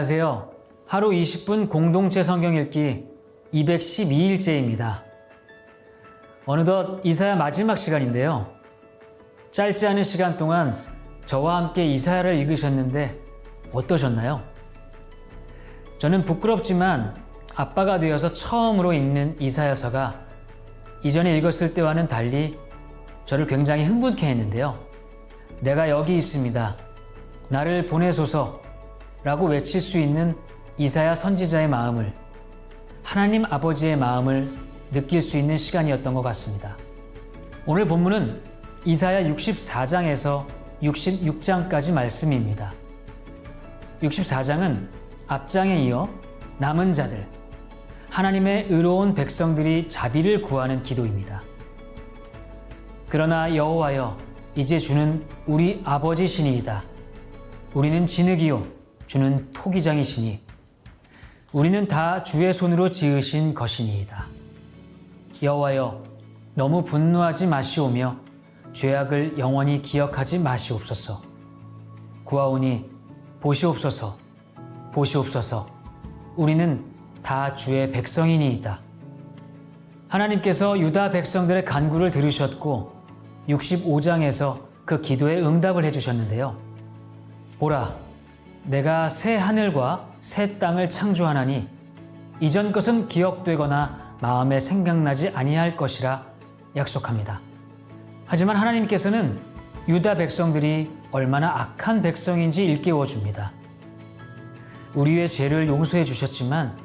안녕하세요. 하루 20분 공동체 성경 읽기 212일째입니다. 어느덧 이사야 마지막 시간인데요. 짧지 않은 시간 동안 저와 함께 이사야를 읽으셨는데 어떠셨나요? 저는 부끄럽지만 아빠가 되어서 처음으로 읽는 이사야서가 이전에 읽었을 때와는 달리 저를 굉장히 흥분케 했는데요. 내가 여기 있습니다. 나를 보내소서 라고 외칠 수 있는 이사야 선지자의 마음을, 하나님 아버지의 마음을 느낄 수 있는 시간이었던 것 같습니다. 오늘 본문은 이사야 64장에서 66장까지 말씀입니다. 64장은 앞장에 이어 남은 자들, 하나님의 의로운 백성들이 자비를 구하는 기도입니다. 그러나 여호와여, 이제 주는 우리 아버지시니이다. 우리는 진흙이요 주는 토기장이시니 우리는 다 주의 손으로 지으신 것이니이다. 여호와여, 너무 분노하지 마시오며 죄악을 영원히 기억하지 마시옵소서. 구하오니 보시옵소서, 보시옵소서. 우리는 다 주의 백성이니이다. 하나님께서 유다 백성들의 간구를 들으셨고 65장에서 그 기도에 응답을 해주셨는데요. 보라, 내가 새 하늘과 새 땅을 창조하나니 이전 것은 기억되거나 마음에 생각나지 아니할 것이라 약속합니다. 하지만 하나님께서는 유다 백성들이 얼마나 악한 백성인지 일깨워 줍니다. 우리의 죄를 용서해 주셨지만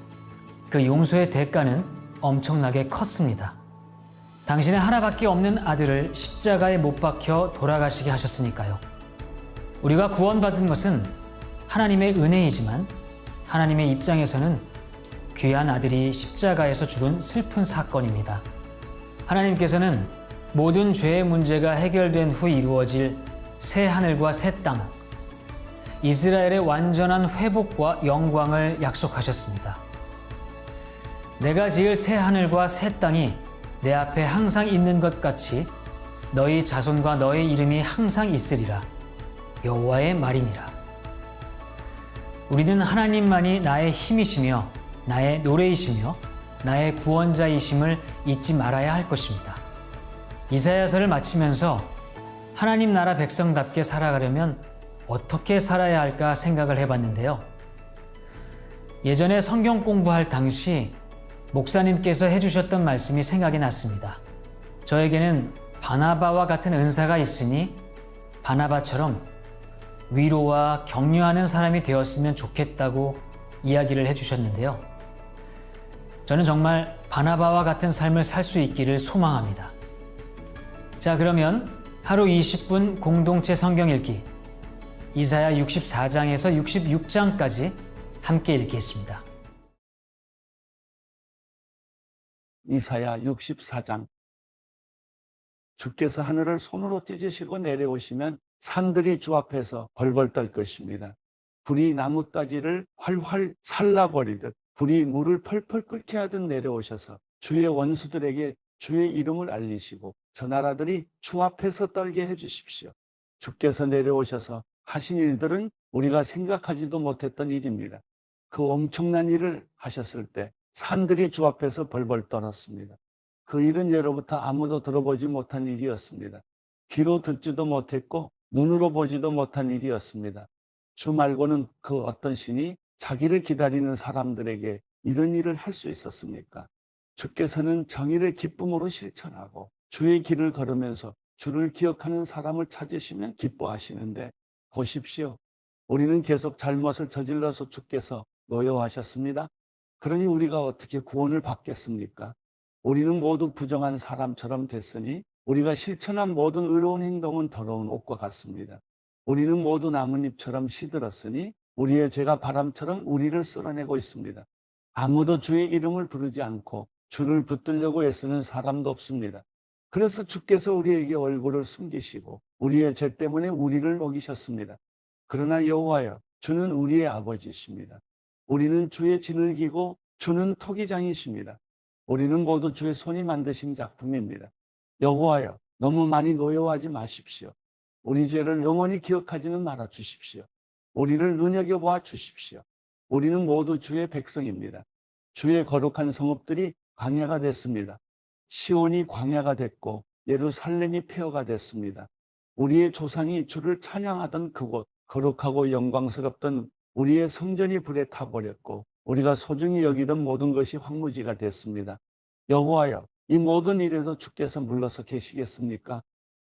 그 용서의 대가는 엄청나게 컸습니다. 당신의 하나밖에 없는 아들을 십자가에 못 박혀 돌아가시게 하셨으니까요. 우리가 구원받은 것은 하나님의 은혜이지만 하나님의 입장에서는 귀한 아들이 십자가에서 죽은 슬픈 사건입니다. 하나님께서는 모든 죄의 문제가 해결된 후 이루어질 새 하늘과 새 땅, 이스라엘의 완전한 회복과 영광을 약속하셨습니다. 내가 지을 새 하늘과 새 땅이 내 앞에 항상 있는 것 같이 너희 자손과 너희 이름이 항상 있으리라. 여호와의 말이니라. 우리는 하나님만이 나의 힘이시며 나의 노래이시며 나의 구원자이심을 잊지 말아야 할 것입니다. 이사야서를 마치면서 하나님 나라 백성답게 살아가려면 어떻게 살아야 할까 생각을 해봤는데요. 예전에 성경 공부할 당시 목사님께서 해주셨던 말씀이 생각이 났습니다. 저에게는 바나바와 같은 은사가 있으니 바나바처럼 위로와 격려하는 사람이 되었으면 좋겠다고 이야기를 해주셨는데요. 저는 정말 바나바와 같은 삶을 살 수 있기를 소망합니다. 자, 그러면 하루 20분 공동체 성경 읽기 이사야 64장에서 66장까지 함께 읽겠습니다. 이사야 64장. 주께서 하늘을 손으로 찢으시고 내려오시면 산들이 주 앞에서 벌벌 떨 것입니다. 불이 나뭇가지를 활활 살라버리듯 불이 물을 펄펄 끓게 하듯 내려오셔서 주의 원수들에게 주의 이름을 알리시고 저 나라들이 주 앞에서 떨게 해주십시오. 주께서 내려오셔서 하신 일들은 우리가 생각하지도 못했던 일입니다. 그 엄청난 일을 하셨을 때 산들이 주 앞에서 벌벌 떨었습니다. 그 일은 예로부터 아무도 들어보지 못한 일이었습니다. 귀로 듣지도 못했고 눈으로 보지도 못한 일이었습니다. 주 말고는 그 어떤 신이 자기를 기다리는 사람들에게 이런 일을 할 수 있었습니까? 주께서는 정의를 기쁨으로 실천하고 주의 길을 걸으면서 주를 기억하는 사람을 찾으시면 기뻐하시는데 보십시오. 우리는 계속 잘못을 저질러서 주께서 노여워하셨습니다. 그러니 우리가 어떻게 구원을 받겠습니까? 우리는 모두 부정한 사람처럼 됐으니 우리가 실천한 모든 의로운 행동은 더러운 옷과 같습니다. 우리는 모두 나뭇잎처럼 시들었으니 우리의 죄가 바람처럼 우리를 쓸어내고 있습니다. 아무도 주의 이름을 부르지 않고 주를 붙들려고 애쓰는 사람도 없습니다. 그래서 주께서 우리에게 얼굴을 숨기시고 우리의 죄 때문에 우리를 먹이셨습니다. 그러나 여호와여, 주는 우리의 아버지이십니다. 우리는 주의 진흙이고 주는 토기장이십니다. 우리는 모두 주의 손이 만드신 작품입니다. 여호와여, 너무 많이 노여워하지 마십시오. 우리 죄를 영원히 기억하지는 말아 주십시오. 우리를 눈여겨보아 주십시오. 우리는 모두 주의 백성입니다. 주의 거룩한 성읍들이 광야가 됐습니다. 시온이 광야가 됐고 예루살렘이 폐허가 됐습니다. 우리의 조상이 주를 찬양하던 그곳, 거룩하고 영광스럽던 우리의 성전이 불에 타버렸고 우리가 소중히 여기던 모든 것이 황무지가 됐습니다. 여호와여, 이 모든 일에도 주께서 물러서 계시겠습니까?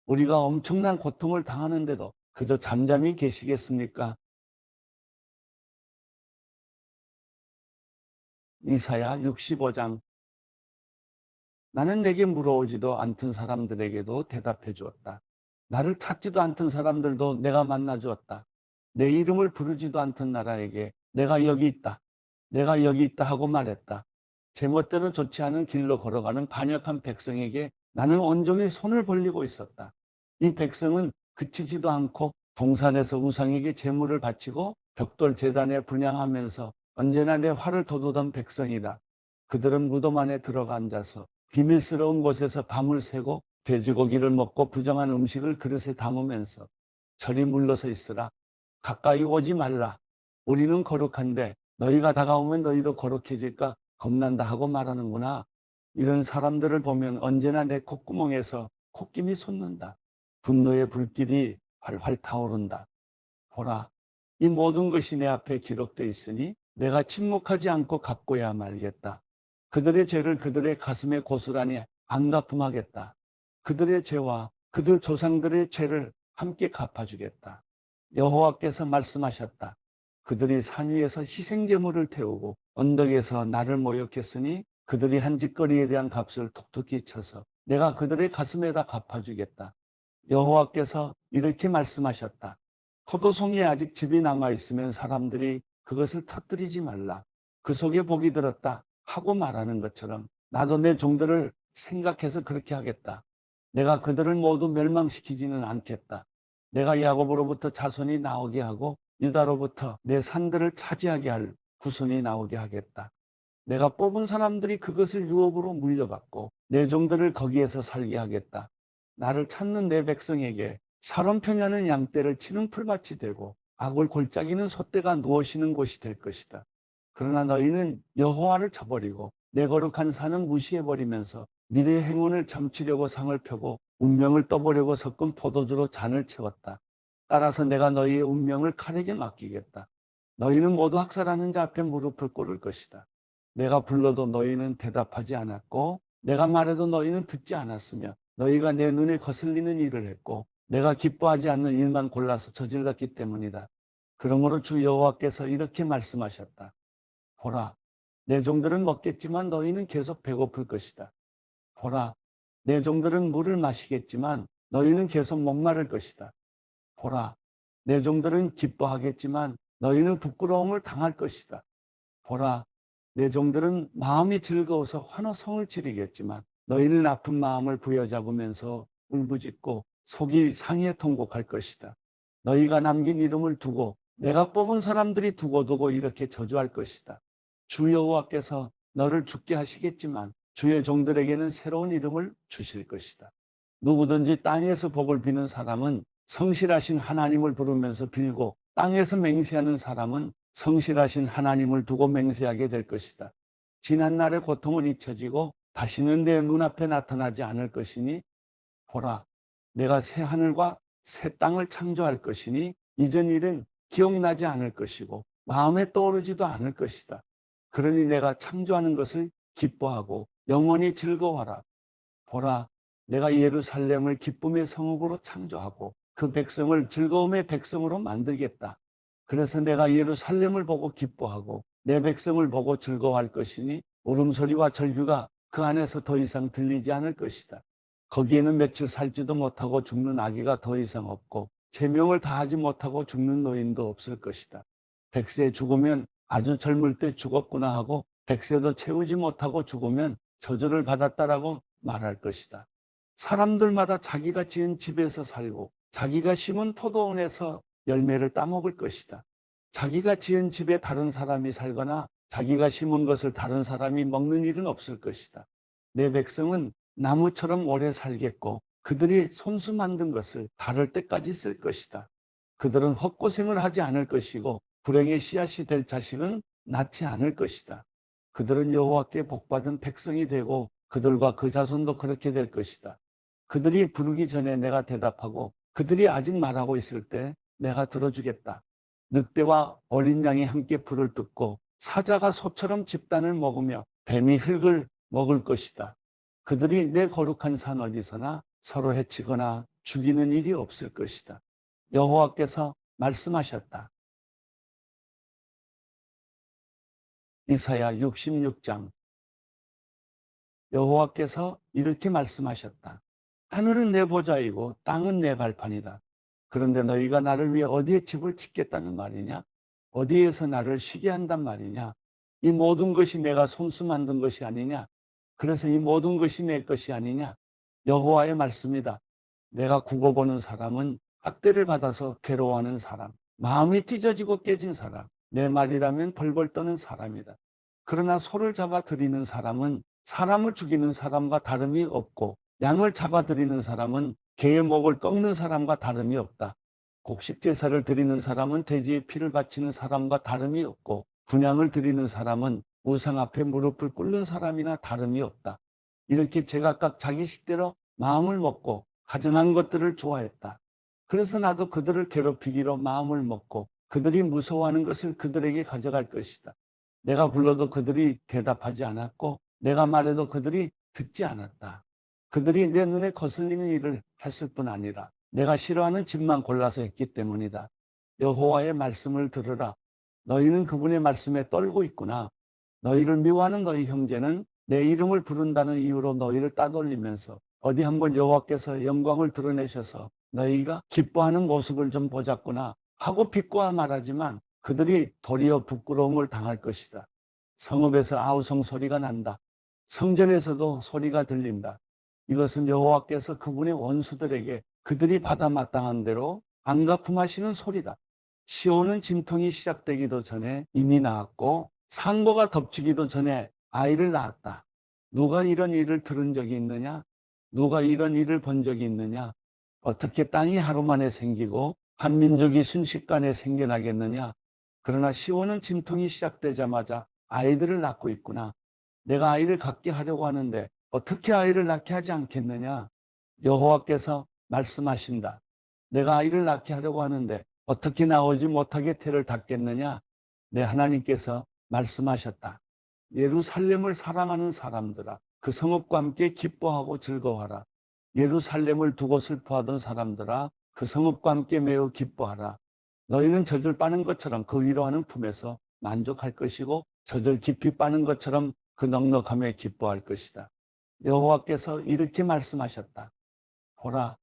우리가 엄청난 고통을 당하는데도 그저 잠잠히 계시겠습니까? 이사야 65장. 나는 내게 물어오지도 않던 사람들에게도 대답해 주었다. 나를 찾지도 않던 사람들도 내가 만나 주었다. 내 이름을 부르지도 않던 나라에게 내가 여기 있다. 내가 여기 있다 하고 말했다. 제멋대로 좋지 않은 길로 걸어가는 반역한 백성에게 나는 온종일 손을 벌리고 있었다. 이 백성은 그치지도 않고 동산에서 우상에게 제물을 바치고 벽돌 제단에 분향하면서 언제나 내 화를 돋우던 백성이다. 그들은 무덤 안에 들어가 앉아서 비밀스러운 곳에서 밤을 새고 돼지고기를 먹고 부정한 음식을 그릇에 담으면서 저리 물러서 있으라. 가까이 오지 말라. 우리는 거룩한데 너희가 다가오면 너희도 거룩해질까 겁난다 하고 말하는구나. 이런 사람들을 보면 언제나 내 콧구멍에서 콧김이 솟는다. 분노의 불길이 활활 타오른다. 보라, 이 모든 것이 내 앞에 기록되어 있으니 내가 침묵하지 않고 갚고야 말겠다. 그들의 죄를 그들의 가슴에 고스란히 안갚음하겠다. 그들의 죄와 그들 조상들의 죄를 함께 갚아주겠다. 여호와께서 말씀하셨다. 그들이 산 위에서 희생제물을 태우고 언덕에서 나를 모욕했으니 그들이 한 짓거리에 대한 값을 톡톡히 쳐서 내가 그들의 가슴에다 갚아주겠다. 여호와께서 이렇게 말씀하셨다. 포도송이에 아직 즙이 남아있으면 사람들이 그것을 터뜨리지 말라. 그 속에 복이 들었다 하고 말하는 것처럼 나도 내 종들을 생각해서 그렇게 하겠다. 내가 그들을 모두 멸망시키지는 않겠다. 내가 야곱으로부터 자손이 나오게 하고 유다로부터 내 산들을 차지하게 할 후손이 나오게 하겠다. 내가 뽑은 사람들이 그것을 유업으로 물려받고 내 종들을 거기에서 살게 하겠다. 나를 찾는 내 백성에게 사람 평야는 양떼를 치는 풀밭이 되고 악을 골짜기는 솥대가 누워 쉬는 곳이 될 것이다. 그러나 너희는 여호와를 저버리고 내 거룩한 산은 무시해버리면서 미래의 행운을 점치려고 상을 펴고 운명을 떠보려고 섞은 포도주로 잔을 채웠다. 따라서 내가 너희의 운명을 칼에게 맡기겠다. 너희는 모두 학살하는 자 앞에 무릎을 꿇을 것이다. 내가 불러도 너희는 대답하지 않았고 내가 말해도 너희는 듣지 않았으며 너희가 내 눈에 거슬리는 일을 했고 내가 기뻐하지 않는 일만 골라서 저질렀기 때문이다. 그러므로 주 여호와께서 이렇게 말씀하셨다. 보라, 내 종들은 먹겠지만 너희는 계속 배고플 것이다. 보라, 내 종들은 물을 마시겠지만 너희는 계속 목마를 것이다. 보라, 내 종들은 기뻐하겠지만 너희는 부끄러움을 당할 것이다. 보라, 내 종들은 마음이 즐거워서 환호성을 지르겠지만 너희는 아픈 마음을 부여잡으면서 울부짖고 속이 상해 통곡할 것이다. 너희가 남긴 이름을 두고 내가 뽑은 사람들이 두고두고 이렇게 저주할 것이다. 주 여호와께서 너를 죽게 하시겠지만 주의 종들에게는 새로운 이름을 주실 것이다. 누구든지 땅에서 복을 비는 사람은 성실하신 하나님을 부르면서 빌고 땅에서 맹세하는 사람은 성실하신 하나님을 두고 맹세하게 될 것이다. 지난날의 고통은 잊혀지고 다시는 내 눈앞에 나타나지 않을 것이니 보라, 내가 새 하늘과 새 땅을 창조할 것이니 이전 일은 기억나지 않을 것이고 마음에 떠오르지도 않을 것이다. 그러니 내가 창조하는 것을 기뻐하고 영원히 즐거워하라. 보라, 내가 예루살렘을 기쁨의 성읍으로 창조하고 그 백성을 즐거움의 백성으로 만들겠다. 그래서 내가 예루살렘을 보고 기뻐하고 내 백성을 보고 즐거워할 것이니 울음소리와 절규가 그 안에서 더 이상 들리지 않을 것이다. 거기에는 며칠 살지도 못하고 죽는 아기가 더 이상 없고 제명을 다하지 못하고 죽는 노인도 없을 것이다. 100세 죽으면 아주 젊을 때 죽었구나 하고 100세도 채우지 못하고 죽으면 저주를 받았다라고 말할 것이다. 사람들마다 자기가 지은 집에서 살고 자기가 심은 포도원에서 열매를 따먹을 것이다. 자기가 지은 집에 다른 사람이 살거나 자기가 심은 것을 다른 사람이 먹는 일은 없을 것이다. 내 백성은 나무처럼 오래 살겠고 그들이 손수 만든 것을 다를 때까지 쓸 것이다. 그들은 헛고생을 하지 않을 것이고 불행의 씨앗이 될 자식은 낳지 않을 것이다. 그들은 여호와께 복받은 백성이 되고 그들과 그 자손도 그렇게 될 것이다. 그들이 부르기 전에 내가 대답하고 그들이 아직 말하고 있을 때 내가 들어주겠다. 늑대와 어린 양이 함께 불을 뜯고 사자가 소처럼 집단을 먹으며 뱀이 흙을 먹을 것이다. 그들이 내 거룩한 산 어디서나 서로 해치거나 죽이는 일이 없을 것이다. 여호와께서 말씀하셨다. 이사야 66장. 여호와께서 이렇게 말씀하셨다. 하늘은 내 보좌이고 땅은 내 발판이다. 그런데 너희가 나를 위해 어디에 집을 짓겠다는 말이냐? 어디에서 나를 쉬게 한단 말이냐? 이 모든 것이 내가 손수 만든 것이 아니냐? 그래서 이 모든 것이 내 것이 아니냐? 여호와의 말씀이다. 내가 국어 보는 사람은 학대를 받아서 괴로워하는 사람, 마음이 찢어지고 깨진 사람, 내 말이라면 벌벌 떠는 사람이다. 그러나 소를 잡아 들이는 사람은 사람을 죽이는 사람과 다름이 없고 양을 잡아 들이는 사람은 개의 목을 꺾는 사람과 다름이 없다. 곡식 제사를 드리는 사람은 돼지의 피를 바치는 사람과 다름이 없고 분향을 드리는 사람은 우상 앞에 무릎을 꿇는 사람이나 다름이 없다. 이렇게 제각각 자기 식대로 마음을 먹고 가증한 것들을 좋아했다. 그래서 나도 그들을 괴롭히기로 마음을 먹고 그들이 무서워하는 것을 그들에게 가져갈 것이다. 내가 불러도 그들이 대답하지 않았고 내가 말해도 그들이 듣지 않았다. 그들이 내 눈에 거슬리는 일을 했을 뿐 아니라 내가 싫어하는 집만 골라서 했기 때문이다. 여호와의 말씀을 들으라. 너희는 그분의 말씀에 떨고 있구나. 너희를 미워하는 너희 형제는 내 이름을 부른다는 이유로 너희를 따돌리면서 어디 한번 여호와께서 영광을 드러내셔서 너희가 기뻐하는 모습을 좀 보자꾸나 하고 비꼬아 말하지만 그들이 도리어 부끄러움을 당할 것이다. 성읍에서 아우성 소리가 난다. 성전에서도 소리가 들린다. 이것은 여호와께서 그분의 원수들에게 그들이 받아 마땅한 대로 안갚음하시는 소리다. 시온은 진통이 시작되기도 전에 이미 나았고 상고가 덮치기도 전에 아이를 낳았다. 누가 이런 일을 들은 적이 있느냐? 누가 이런 일을 본 적이 있느냐? 어떻게 땅이 하루 만에 생기고 한 민족이 순식간에 생겨나겠느냐? 그러나 시온은 진통이 시작되자마자 아이들을 낳고 있구나. 내가 아이를 갖게 하려고 하는데 어떻게 아이를 낳게 하지 않겠느냐? 여호와께서 말씀하신다. 내가 아이를 낳게 하려고 하는데 어떻게 나오지 못하게 태를 닫겠느냐? 내 하나님께서 말씀하셨다. 예루살렘을 사랑하는 사람들아, 그 성읍과 함께 기뻐하고 즐거워하라. 예루살렘을 두고 슬퍼하던 사람들아, 그 성읍과 함께 매우 기뻐하라. 너희는 젖을 빠는 것처럼 그 위로하는 품에서 만족할 것이고 젖을 깊이 빠는 것처럼 그 넉넉함에 기뻐할 것이다. 여호와께서 이렇게 말씀하셨다. 보라,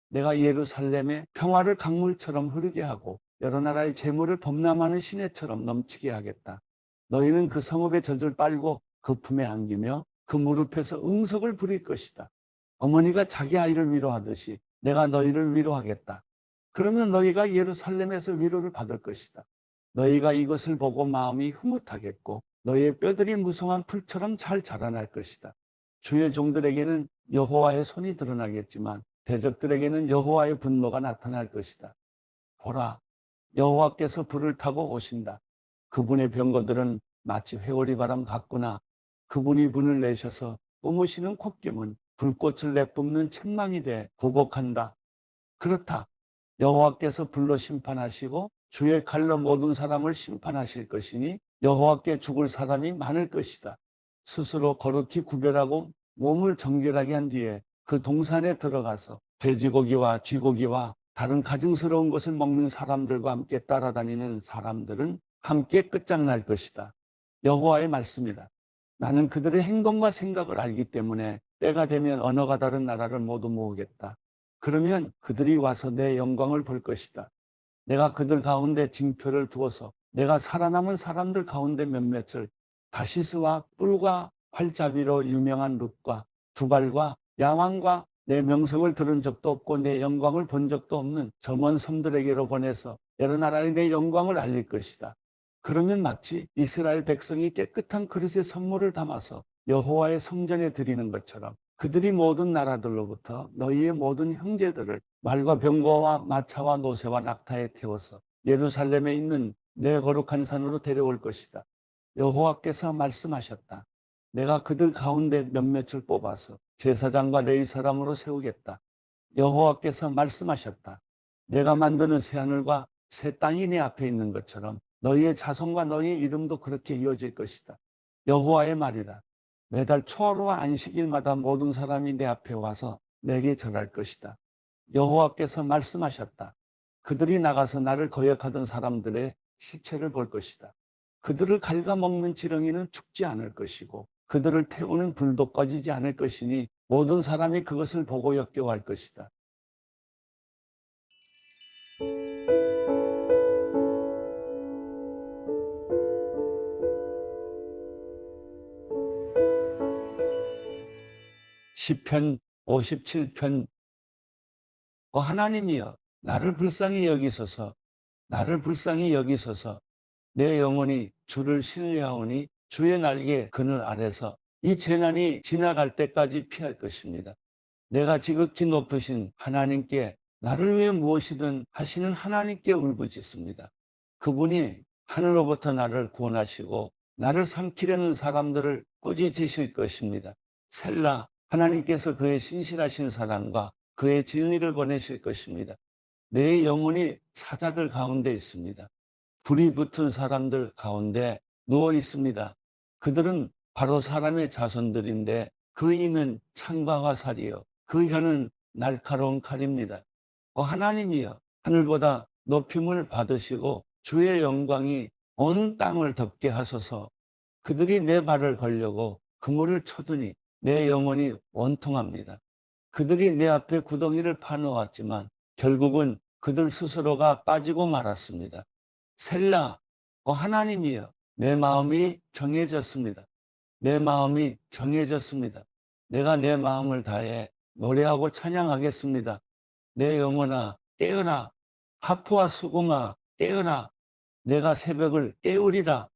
내가 예루살렘에 평화를 강물처럼 흐르게 하고 여러 나라의 재물을 범람하는 시내처럼 넘치게 하겠다. 너희는 그 성읍의 젖을 빨고 그 품에 안기며 그 무릎에서 응석을 부릴 것이다. 어머니가 자기 아이를 위로하듯이 내가 너희를 위로하겠다. 그러면 너희가 예루살렘에서 위로를 받을 것이다. 너희가 이것을 보고 마음이 흐뭇하겠고 너희의 뼈들이 무성한 풀처럼 잘 자라날 것이다. 주의 종들에게는 여호와의 손이 드러나겠지만 대적들에게는 여호와의 분노가 나타날 것이다. 보라, 여호와께서 불을 타고 오신다. 그분의 병거들은 마치 회오리 바람 같구나. 그분이 분을 내셔서 뿜으시는 콧김은 불꽃을 내뿜는 책망이 돼 보복한다. 그렇다. 여호와께서 불로 심판하시고 주의 칼로 모든 사람을 심판하실 것이니 여호와께 죽을 사람이 많을 것이다. 스스로 거룩히 구별하고 몸을 정결하게 한 뒤에 그 동산에 들어가서 돼지고기와 쥐고기와 다른 가증스러운 것을 먹는 사람들과 함께 따라다니는 사람들은 함께 끝장날 것이다. 여호와의 말씀이다. 나는 그들의 행동과 생각을 알기 때문에 때가 되면 언어가 다른 나라를 모두 모으겠다. 그러면 그들이 와서 내 영광을 볼 것이다. 내가 그들 가운데 징표를 두어서 내가 살아남은 사람들 가운데 몇몇을 다시스와 뿔과 활자비로 유명한 룻과 두발과 야왕과 내 명성을 들은 적도 없고 내 영광을 본 적도 없는 저 먼 섬들에게로 보내서 여러 나라의 내 영광을 알릴 것이다. 그러면 마치 이스라엘 백성이 깨끗한 그릇에 선물을 담아서 여호와의 성전에 드리는 것처럼 그들이 모든 나라들로부터 너희의 모든 형제들을 말과 병거와 마차와 노새와 낙타에 태워서 예루살렘에 있는 내 거룩한 산으로 데려올 것이다. 여호와께서 말씀하셨다. 내가 그들 가운데 몇몇을 뽑아서 제사장과 레위 사람으로 세우겠다. 여호와께서 말씀하셨다. 내가 만드는 새하늘과 새 땅이 내 앞에 있는 것처럼 너희의 자손과 너희의 이름도 그렇게 이어질 것이다. 여호와의 말이다. 매달 초하루와 안식일마다 모든 사람이 내 앞에 와서 내게 절할 것이다. 여호와께서 말씀하셨다. 그들이 나가서 나를 거역하던 사람들의 시체를 볼 것이다. 그들을 갉아먹는 지렁이는 죽지 않을 것이고 그들을 태우는 불도 꺼지지 않을 것이니 모든 사람이 그것을 보고 역겨워할 것이다. 시편 57편 하나님이여 나를 불쌍히 여기소서 나를 불쌍히 여기소서 내 영혼이 주를 신뢰하오니 주의 날개 그늘 아래서 이 재난이 지나갈 때까지 피할 것입니다. 내가 지극히 높으신 하나님께 나를 위해 무엇이든 하시는 하나님께 울부짖습니다. 그분이 하늘로부터 나를 구원하시고 나를 삼키려는 사람들을 꾸짖으실 것입니다. 셀라 하나님께서 그의 신실하신 사랑과 그의 진리를 보내실 것입니다. 내 영혼이 사자들 가운데 있습니다. 불이 붙은 사람들 가운데 누워 있습니다. 그들은 바로 사람의 자손들인데 그 이는 창과 살이요 그 혀는 날카로운 칼입니다. 하나님이여 하늘보다 높임을 받으시고 주의 영광이 온 땅을 덮게 하소서. 그들이 내 발을 걸려고 그물을 쳐두니 내 영혼이 원통합니다. 그들이 내 앞에 구덩이를 파놓았지만 결국은 그들 스스로가 빠지고 말았습니다. 셀라, 하나님이여 내 마음이 정해졌습니다. 내 마음이 정해졌습니다. 내가 내 마음을 다해 노래하고 찬양하겠습니다. 내 영혼아 깨어라. 하프와 수금아 깨어라. 내가 새벽을 깨우리라.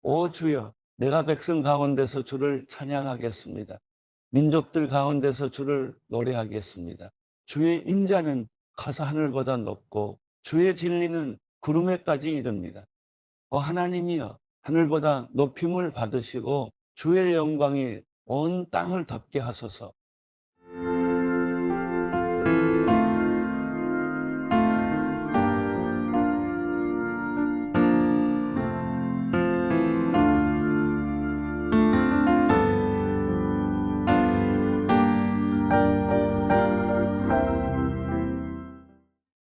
오 주여 내가 백성 가운데서 주를 찬양하겠습니다. 민족들 가운데서 주를 노래하겠습니다. 주의 인자는 커서 하늘보다 높고 주의 진리는 구름에까지 이릅니다. 하나님이여 하늘보다 높임을 받으시고 주의 영광이 온 땅을 덮게 하소서.